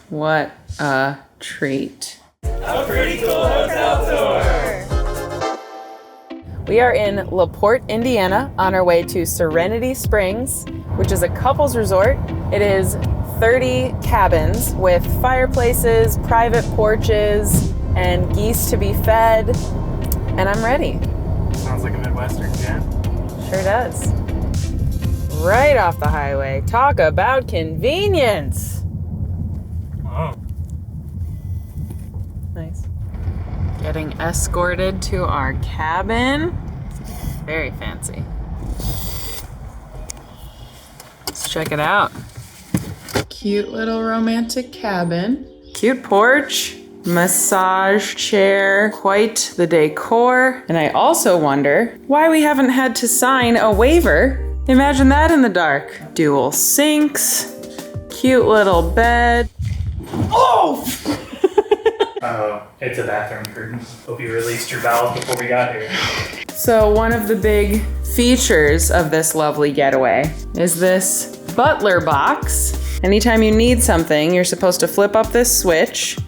What a treat. A pretty cool hotel tour. We are in LaPorte, Indiana, on our way to Serenity Springs, which is a couples resort. It is 30 cabins with fireplaces, private porches, and geese to be fed. And I'm ready. Sounds like a Midwestern jam. Sure does. Right off the highway. Talk about convenience. Oh. Nice. Getting escorted to our cabin. Very fancy. Let's check it out. Cute little romantic cabin. Cute porch. Massage chair. Quite the decor. And I also wonder why we haven't had to sign a waiver. Imagine that in the dark. Dual sinks. Cute little bed. Oh! Oh, it's a bathroom curtain. Hope you released your bowels before we got here. So one of the big features of this lovely getaway is this butler box. Anytime you need something, you're supposed to flip up this switch.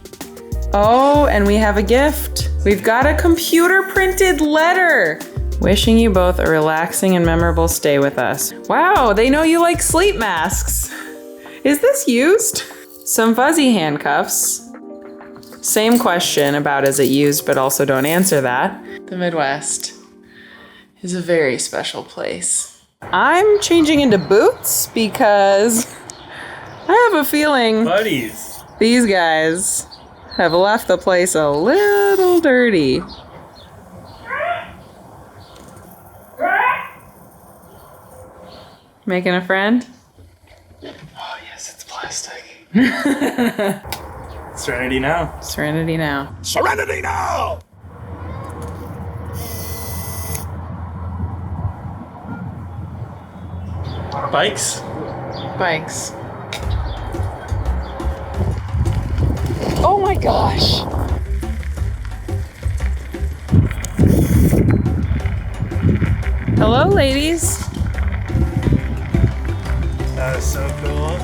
Oh, and we have a gift. We've got a computer printed letter. Wishing you both a relaxing and memorable stay with us. Wow, they know you like sleep masks. Is this used? Some fuzzy handcuffs. Same question about is it used, but also don't answer that. The Midwest is a very special place. I'm changing into boots because I have a feeling Buddies. these guys have left the place a little dirty. Making a friend? Oh, yes, it's plastic. Serenity now. Serenity now. Serenity now! Bikes. Bikes. Oh my gosh! Hello, ladies. That is so cool.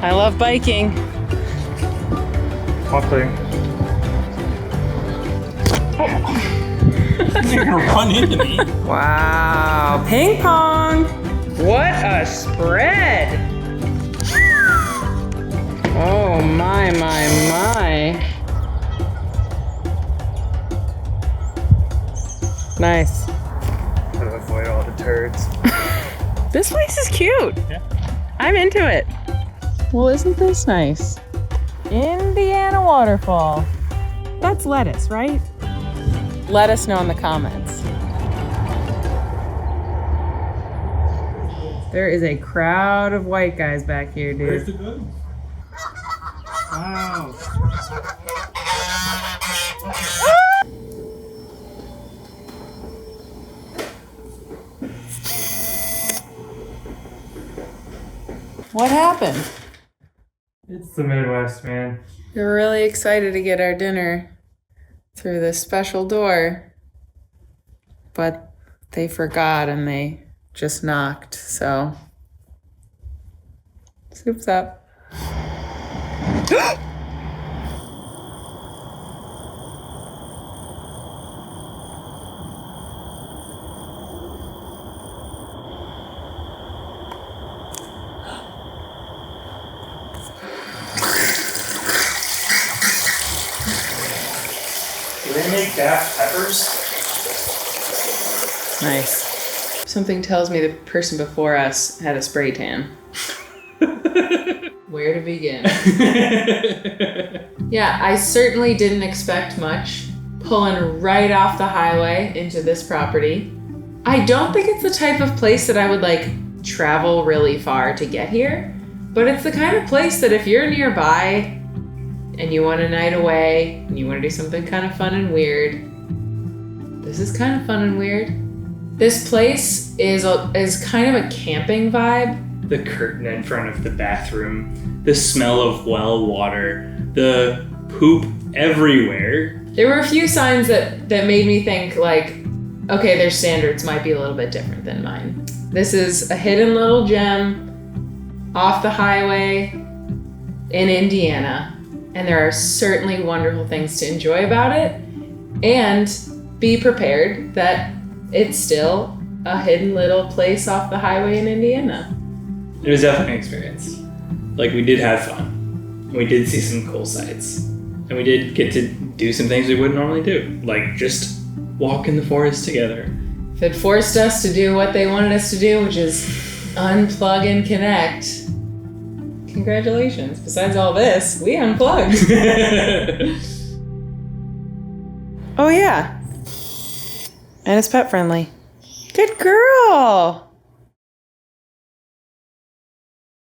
I love biking. Walkway. You're gonna run into me. Wow, ping pong! What a spread! Oh my, my, my. Nice. Gotta avoid all the turds. This place is cute. Yeah. I'm into it. Well, isn't this nice? Indiana waterfall. That's lettuce, right? Let us know in the comments. There is a crowd of white guys back here, Where's dude. the good? Wow. What happened? It's the Midwest, man. We were really excited to get our dinner through this special door, but they forgot and they just knocked, so soup's up. Do they make Daft peppers? Nice. Something tells me the person before us had a spray tan. Where to begin? Yeah, I certainly didn't expect much. Pulling right off the highway into this property. I don't think it's the type of place that I would like travel really far to get here, but it's the kind of place that if you're nearby and you want a night away and you want to do something kind of fun and weird, this is kind of fun and weird. This place is kind of a camping vibe. The curtain in front of the bathroom, the smell of well water, the poop everywhere. There were a few signs that made me think like, okay, their standards might be a little bit different than mine. This is a hidden little gem off the highway in Indiana, and there are certainly wonderful things to enjoy about it, and be prepared that it's still a hidden little place off the highway in Indiana. It was definitely an experience. Like, we did have fun. We did see some cool sights. And we did get to do some things we wouldn't normally do. Like, just walk in the forest together. If it forced us to do what they wanted us to do, which is unplug and connect, congratulations. Besides all this, we unplugged. Oh yeah. And it's pet friendly. Good girl.